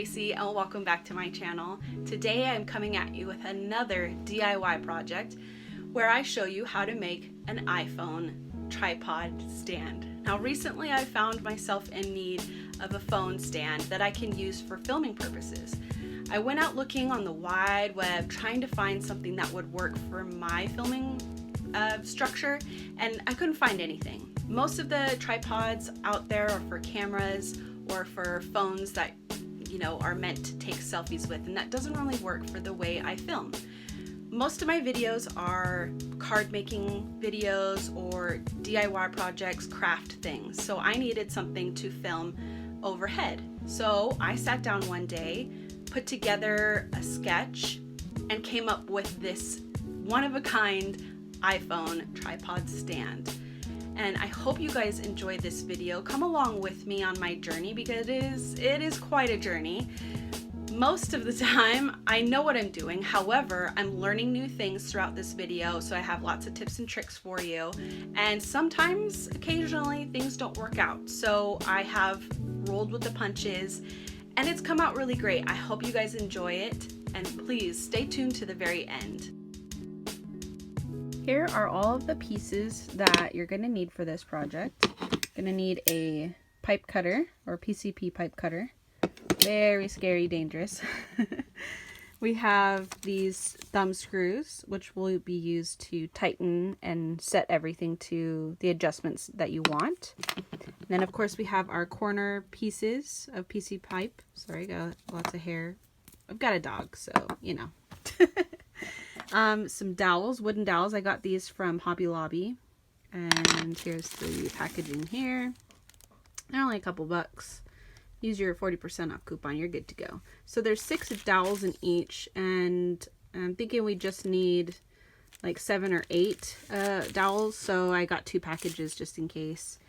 Gracie and welcome back to my channel. Today I'm coming at you with another DIY project where I show you how to make an iPhone tripod stand. Now recently I found myself in need of a phone stand that I can use for filming purposes. I went out looking on the wide web trying to find something that would work for my filming structure, and I couldn't find anything. Most of the tripods out there are for cameras or for phones that are meant to take selfies with, and that doesn't really work for the way I film. Most of my videos are card making videos or DIY projects, craft things, so I needed something to film overhead. So I sat down one day, put together a sketch, and came up with this one-of-a-kind iPhone tripod stand. And I hope you guys enjoyed this video. Come along with me on my journey because it is quite a journey. Most of the time I know what I'm doing, however I'm learning new things throughout this video, so I have lots of tips and tricks for you, and sometimes occasionally things don't work out, so I have rolled with the punches and it's come out really great. I hope you guys enjoy it, and please stay tuned to the very end. Here are all of the pieces that you're going to need for this project. You're going to need a pipe cutter or PCP pipe cutter. Very scary, dangerous. We have these thumb screws, which will be used to tighten and set everything to the adjustments that you want. And then of course we have our corner pieces of PC pipe. Sorry, got lots of hair. I've got a dog, so you know. Some dowels, wooden dowels. I got these from Hobby Lobby, and here's the packaging here. They're only a couple bucks. Use your 40% off coupon, you're good to go. So there's 6 dowels in each, and I'm thinking we just need like 7 or 8 dowels, so I got 2 packages just in case.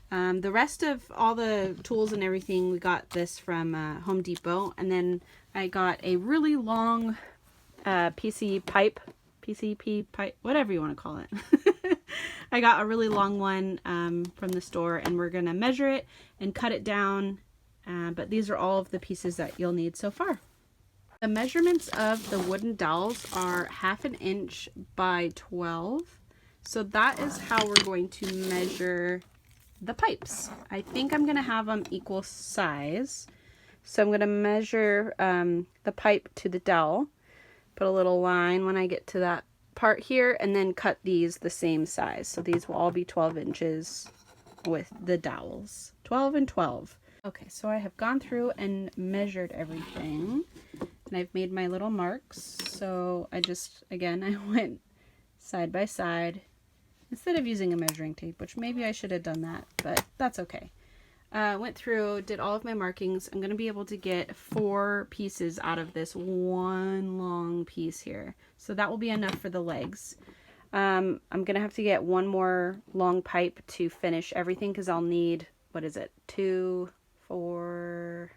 The rest of all the tools and everything, we got this from Home Depot, and then I got a really long PCP pipe, whatever you want to call it. I got a really long one from the store, and we're gonna measure it and cut it down, but these are all of the pieces that you'll need so far. The measurements of the wooden dowels are 1/2 inch by 12, so that is how we're going to measure the pipes. I think I'm gonna have them equal size, so I'm gonna measure the pipe to the dowel, put a little line when I get to that part here, and then cut these the same size. So these will all be 12 inches with the dowels. 12 and 12. Okay, so I have gone through and measured everything, and I've made my little marks. So I went side by side instead of using a measuring tape, which maybe I should have done that, but that's okay. Went through, did all of my markings. I'm going to be able to get 4 pieces out of this one long piece here. So that will be enough for the legs. I'm going to have to get one more long pipe to finish everything because I'll need, 2, 4,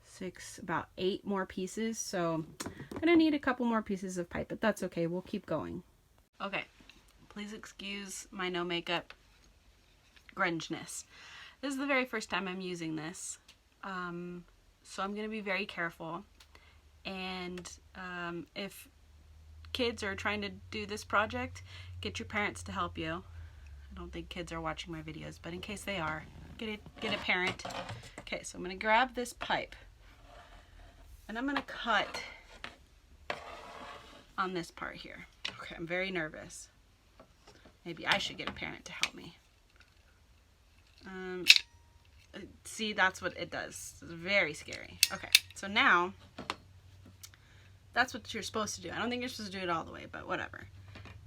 6, about 8 more pieces. So I'm going to need a couple more pieces of pipe, but that's okay. We'll keep going. Okay, please excuse my no makeup grunginess. This is the very first time I'm using this, so I'm going to be very careful, and if kids are trying to do this project, get your parents to help you. I don't think kids are watching my videos, but in case they are, get a parent. Okay, so I'm going to grab this pipe, and I'm going to cut on this part here. Okay, I'm very nervous. Maybe I should get a parent to help me. See, that's what it does. It's very scary. Okay, so now that's what you're supposed to do. I don't think you're supposed to do it all the way, but whatever.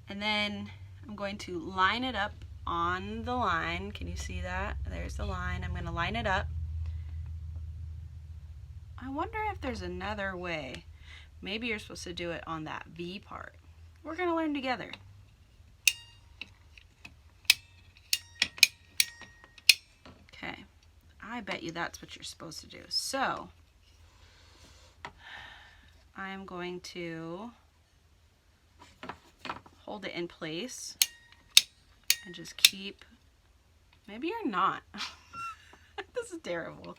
And then I'm going to line it up on the line. Can you see that? There's the line. I'm going to line it up. I wonder if there's another way. Maybe you're supposed to do it on that V part. We're going to learn together. Okay, I bet you that's what you're supposed to do. So I'm going to hold it in place and just keep, maybe you're not. This is terrible.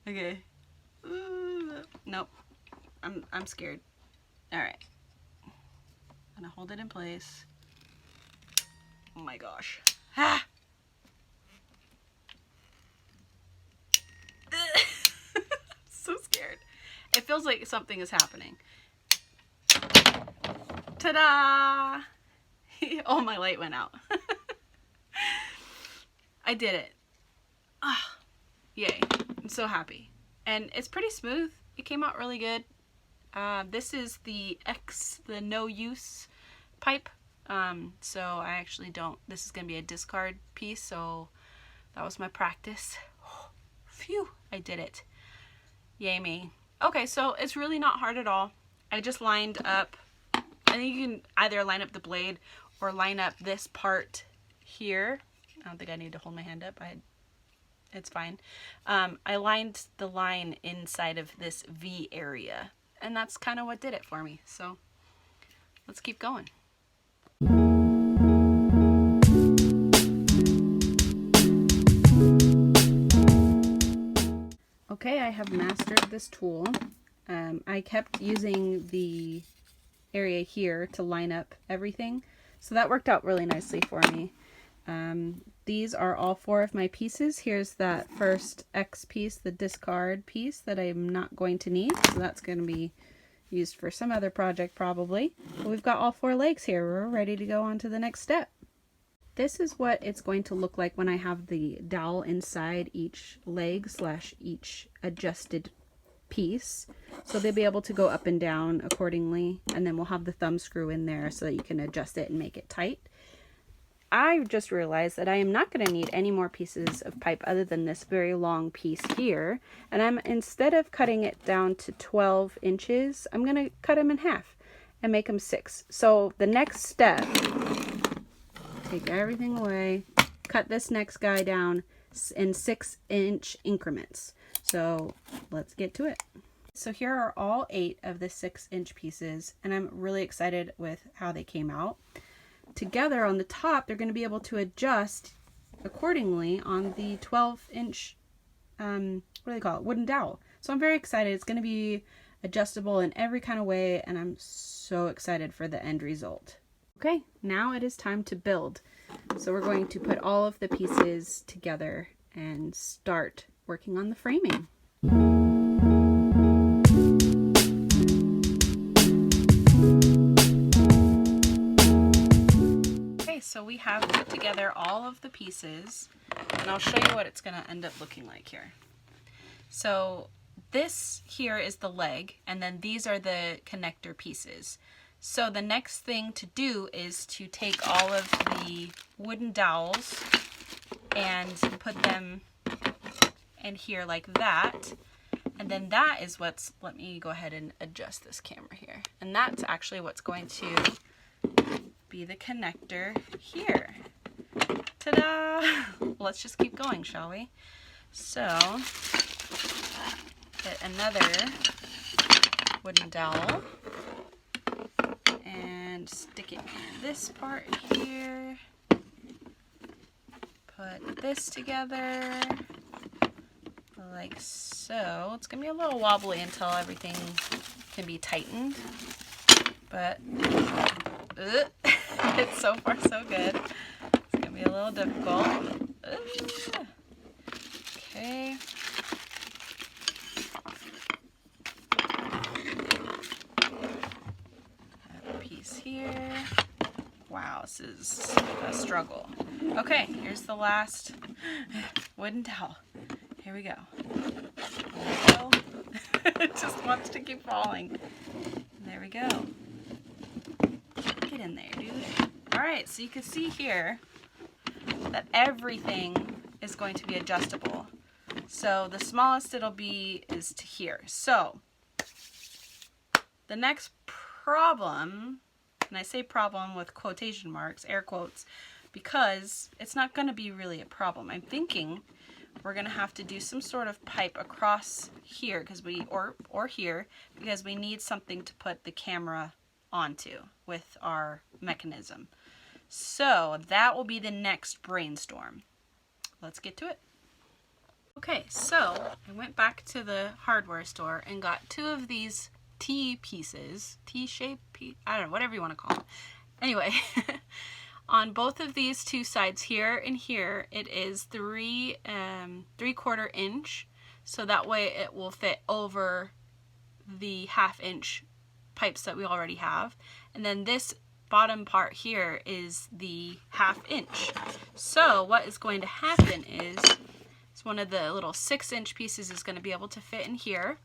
Okay, Nope. I'm scared. All right. I'm gonna hold it in place. Oh my gosh. Ah! So scared. It feels like something is happening. Ta-da! Oh, my light went out. I did it. Ah, yay. I'm so happy. And it's pretty smooth. It came out really good. This is the no use pipe. So I actually don't, this is going to be a discard piece. So that was my practice. Phew, I did it. Yay me. Okay, so it's really not hard at all. I just lined up, I think you can either line up the blade or line up this part here. I don't think I need to hold my hand up. It's fine. I lined the line inside of this V area, and that's kind of what did it for me. So let's keep going. Okay, I have mastered this tool. I kept using the area here to line up everything, so that worked out really nicely for me. These are all 4 of my pieces. Here's that first X piece, the discard piece that I'm not going to need, so that's going to be used for some other project probably. But we've got all 4 legs here. We're ready to go on to the next step. This is what it's going to look like when I have the dowel inside each leg / each adjusted piece. So they'll be able to go up and down accordingly, and then we'll have the thumb screw in there so that you can adjust it and make it tight. I just realized that I am not going to need any more pieces of pipe other than this very long piece here, and instead of cutting it down to 12 inches, I'm going to cut them in half and make them 6. So the next step, take everything away, cut this next guy down in 6-inch increments. So let's get to it. So here are all 8 of the 6-inch pieces, and I'm really excited with how they came out. Together on the top, they're going to be able to adjust accordingly on the 12-inch, what do they call it, wooden dowel. So I'm very excited. It's going to be adjustable in every kind of way, and I'm so excited for the end result. Okay, now it is time to build. So we're going to put all of the pieces together and start working on the framing. Okay, so we have put together all of the pieces, and I'll show you what it's going to end up looking like here. So this here is the leg, and then these are the connector pieces. So the next thing to do is to take all of the wooden dowels and put them in here like that. And then that is what's, let me go ahead and adjust this camera here. And that's actually what's going to be the connector here. Ta-da! Let's just keep going, shall we? So, get another wooden dowel and stick it in this part here. Put this together like so. It's gonna be a little wobbly until everything can be tightened, but it's so far so good. It's gonna be a little difficult. Okay. Here. Wow, this is a struggle. Okay, here's the last wooden dowel. Here we go. It just wants to keep falling. There we go. Get in there, dude. Alright, so you can see here that everything is going to be adjustable. So the smallest it'll be is to here. So the next problem, and I say problem with quotation marks, air quotes, because it's not going to be really a problem. I'm thinking we're going to have to do some sort of pipe across here because or here because we need something to put the camera onto with our mechanism. So that will be the next brainstorm. Let's get to it. Okay, so I went back to the hardware store and got 2 of these T-pieces, T-shape, I don't know, whatever you want to call them. Anyway, on both of these 2 sides here and here, it is 3/4 inch, so that way it will fit over the 1/2 inch pipes that we already have. And then this bottom part here is the 1/2 inch. So what is going to happen is one of the little 6-inch pieces is going to be able to fit in here,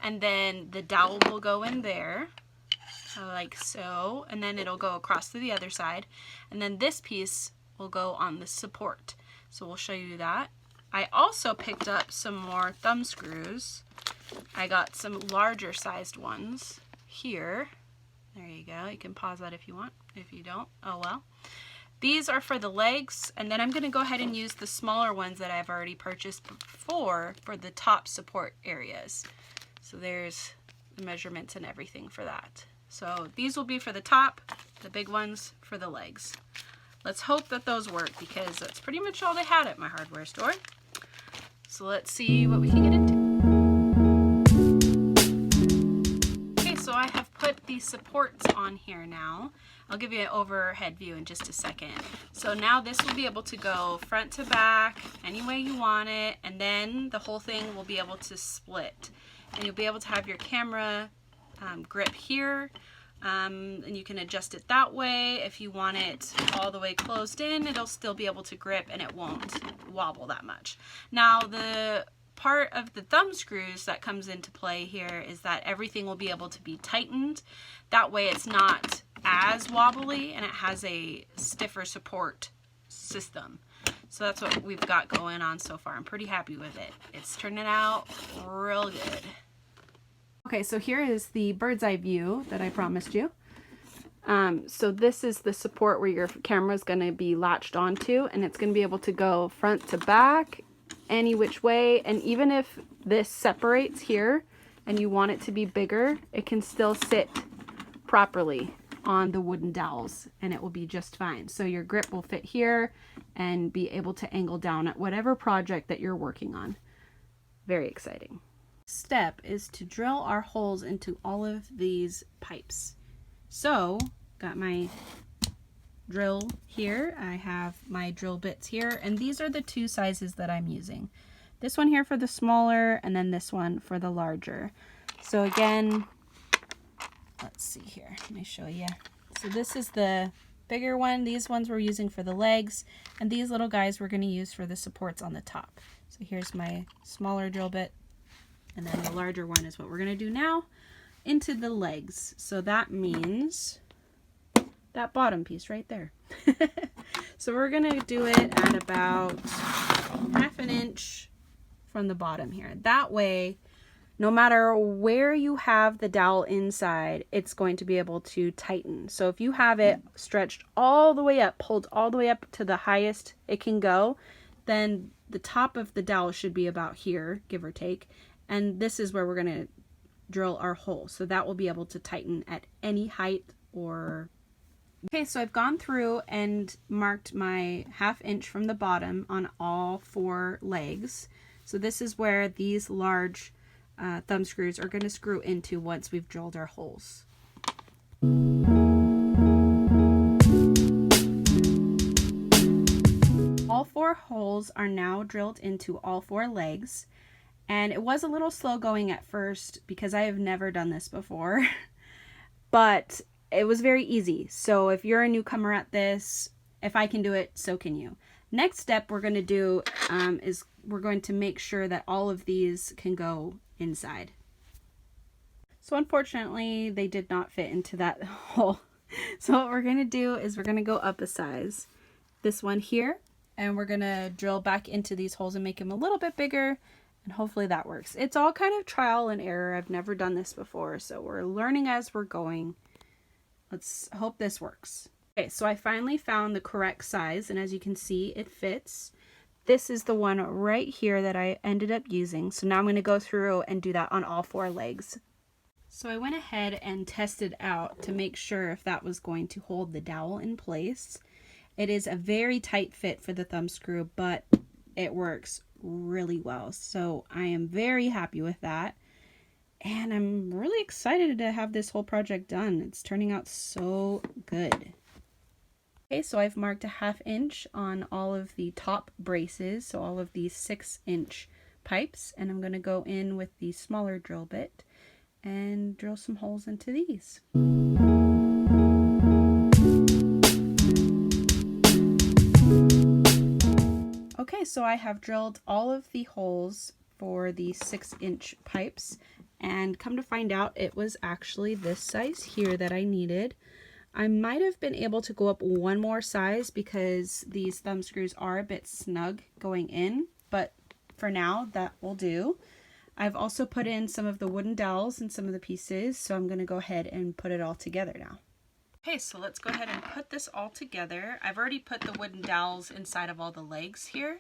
and then the dowel will go in there like so, and then it'll go across to the other side, and then this piece will go on the support. So we'll show you that. I also picked up some more thumb screws. I got some larger sized ones here. There you go. You can pause that if you want. If you don't, oh well. These are for the legs, and then I'm going to go ahead and use the smaller ones that I've already purchased before for the top support areas. So there's the measurements and everything for that. So these will be for the top, the big ones for the legs. Let's hope that those work, because that's pretty much all they had at my hardware store. So let's see what we can get into. Okay, so I have put the supports on here now. I'll give you an overhead view in just a second. So now this will be able to go front to back, any way you want it, and then the whole thing will be able to split. And you'll be able to have your camera grip here, and you can adjust it that way. If you want it all the way closed in, it'll still be able to grip and it won't wobble that much. Now the part of the thumb screws that comes into play here is that everything will be able to be tightened. That way it's not as wobbly and it has a stiffer support system. So that's what we've got going on so far. I'm pretty happy with it. It's turning out real good. Okay, so here is the bird's eye view that I promised you. So this is the support where your camera is going to be latched onto, and it's going to be able to go front to back any which way. And even if this separates here and you want it to be bigger, it can still sit properly on the wooden dowels and it will be just fine. So your grip will fit here and be able to angle down at whatever project that you're working on. Very exciting. Step is to drill our holes into all of these pipes. So got my drill here, I have my drill bits here, and these are the 2 sizes that I'm using. This one here for the smaller, and then this one for the larger. So again, let's see here, let me show you. So this is the bigger one. These ones we're using for the legs, and these little guys we're going to use for the supports on the top. So here's my smaller drill bit, and then the larger one is what we're going to do now into the legs. So that means that bottom piece right there. So we're going to do it at about 1/2 inch from the bottom here. That way, no matter where you have the dowel inside, it's going to be able to tighten. So if you have it stretched all the way up, pulled all the way up to the highest it can go, then the top of the dowel should be about here, give or take. And this is where we're going to drill our hole. So that will be able to tighten at any height or... Okay, so I've gone through and marked my 1/2 inch from the bottom on all 4 legs. So this is where these large thumb screws are going to screw into once we've drilled our holes. All 4 holes are now drilled into all 4 legs, and it was a little slow going at first because I have never done this before, but it was very easy. So if you're a newcomer at this, if I can do it, so can you. Next step we're going to do is we're going to make sure that all of these can go inside. So unfortunately, they did not fit into that hole. So what we're going to do is we're going to go up a size. This one here, and we're going to drill back into these holes and make them a little bit bigger, and hopefully that works. It's all kind of trial and error. I've never done this before, so we're learning as we're going. Let's hope this works. Okay, so I finally found the correct size, and as you can see, it fits. This is the one right here that I ended up using. So now I'm going to go through and do that on all 4 legs. So I went ahead and tested out to make sure if that was going to hold the dowel in place. It is a very tight fit for the thumb screw, but it works really well. So I am very happy with that. And I'm really excited to have this whole project done. It's turning out so good. Okay, so I've marked a 1/2 inch on all of the top braces, so all of these 6-inch pipes, and I'm going to go in with the smaller drill bit and drill some holes into these. Okay, so I have drilled all of the holes for the 6-inch pipes, and come to find out it was actually this size here that I needed. I might have been able to go up one more size because these thumb screws are a bit snug going in, but for now that will do. I've also put in some of the wooden dowels in some of the pieces, so I'm going to go ahead and put it all together now. Okay, so let's go ahead and put this all together. I've already put the wooden dowels inside of all the legs here,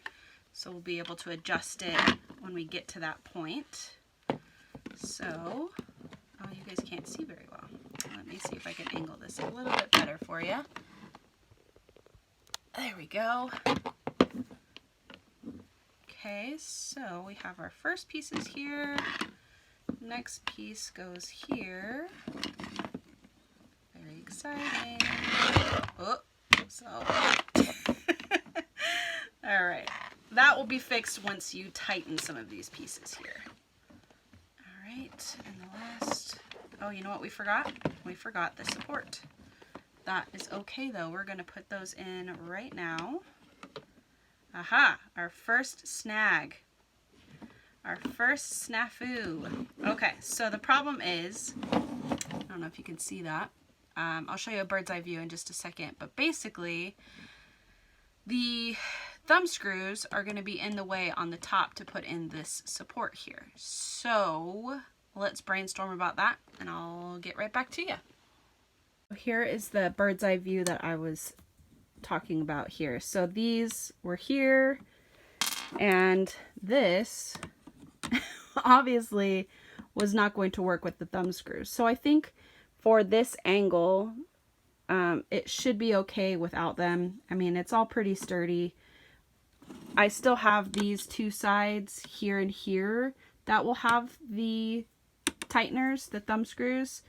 so we'll be able to adjust it when we get to that point. So, oh, you guys can't see very well. Let me see if I can angle this a little bit better for you. There we go. Okay, so we have our first pieces here. Next piece goes here. Very exciting. Oh, so. All right, that will be fixed once you tighten some of these pieces here. All right, and the last, oh, you know what we forgot? We forgot the support. That is okay though. We're gonna put those in right now. Aha, our first snag. Our first snafu. Okay, so the problem is, I don't know if you can see that. I'll show you a bird's eye view in just a second, but basically the thumb screws are going to be in the way on the top to put in this support here. So let's brainstorm about that and I'll get right back to you. Here is the bird's eye view that I was talking about here. So these were here, and this obviously was not going to work with the thumb screws. So I think for this angle, it should be okay without them. I mean, it's all pretty sturdy. I still have these two sides here and here that will have the tighteners, the thumb screws,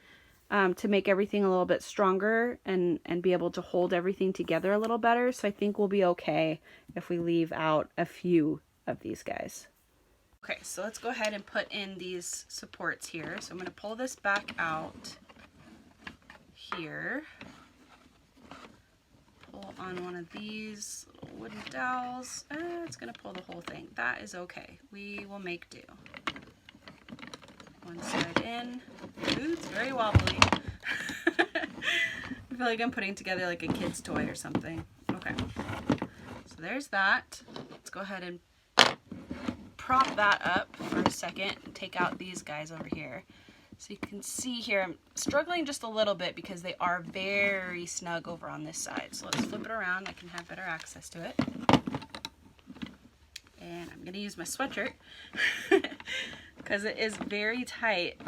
to make everything a little bit stronger and be able to hold everything together a little better. So I think we'll be okay if we leave out a few of these guys. Okay, so let's go ahead and put in these supports here. So I'm going to pull this back out here. Pull on one of these little wooden dowels. It's going to pull the whole thing. That is okay. We will make do. One side in. Ooh, it's very wobbly. I feel like I'm putting together like a kid's toy or something. Okay. So there's that. Let's go ahead and prop that up for a second and take out these guys over here. So you can see here, I'm struggling just a little bit because they are very snug over on this side. So let's flip it around. I can have better access to it. And I'm going to use my sweatshirt because it is very tight.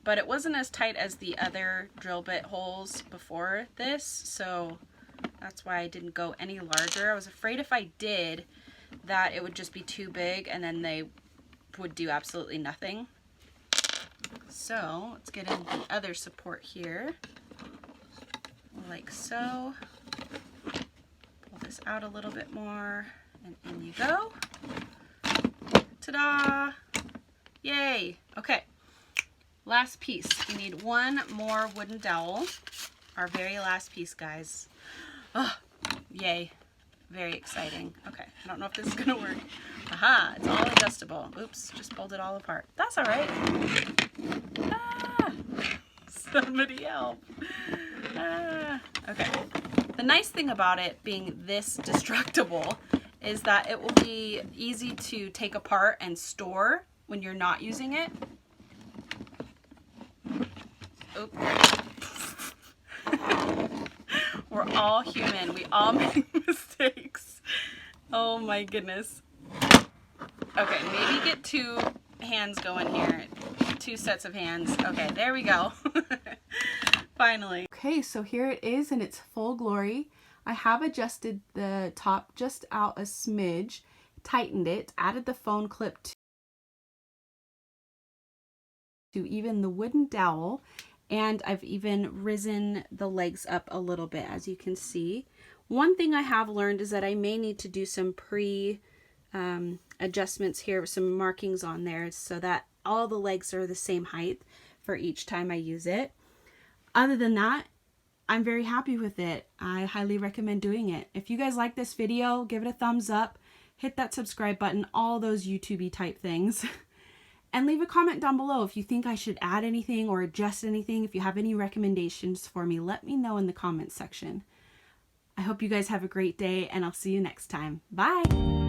But it wasn't as tight as the other drill bit holes before this. So that's why I didn't go any larger. I was afraid if I did that it would just be too big and then they would do absolutely nothing. So let's get in the other support here, like so. Pull this out a little bit more, and in you go. Ta-da! Yay! Okay, last piece. We need one more wooden dowel. Our very last piece, guys. Oh, yay. Very exciting. Okay, I don't know if this is gonna work. Aha, it's all adjustable. Oops, just pulled it all apart. That's all right. Ah, somebody help. Ah, okay. The nice thing about it being this destructible is that it will be easy to take apart and store when you're not using it. Oops. We're all human. We all make mistakes. Oh my goodness. Okay, maybe get two hands going here. Two sets of hands. Okay, there we go. Finally. Okay, so here it is in its full glory. I have adjusted the top just out a smidge, tightened it, added the phone clip to even the wooden dowel, and I've even risen the legs up a little bit, as you can see. One thing I have learned is that I may need to do some adjustments here with some markings on there so that all the legs are the same height for each time I use it. Other than that, I'm very happy with it. I highly recommend doing it. If you guys like this video, give it a thumbs up, hit that subscribe button, all those YouTube-y type things. And leave a comment down below if you think I should add anything or adjust anything. If you have any recommendations for me, let me know in the comments section. I hope you guys have a great day, and I'll see you next time. Bye!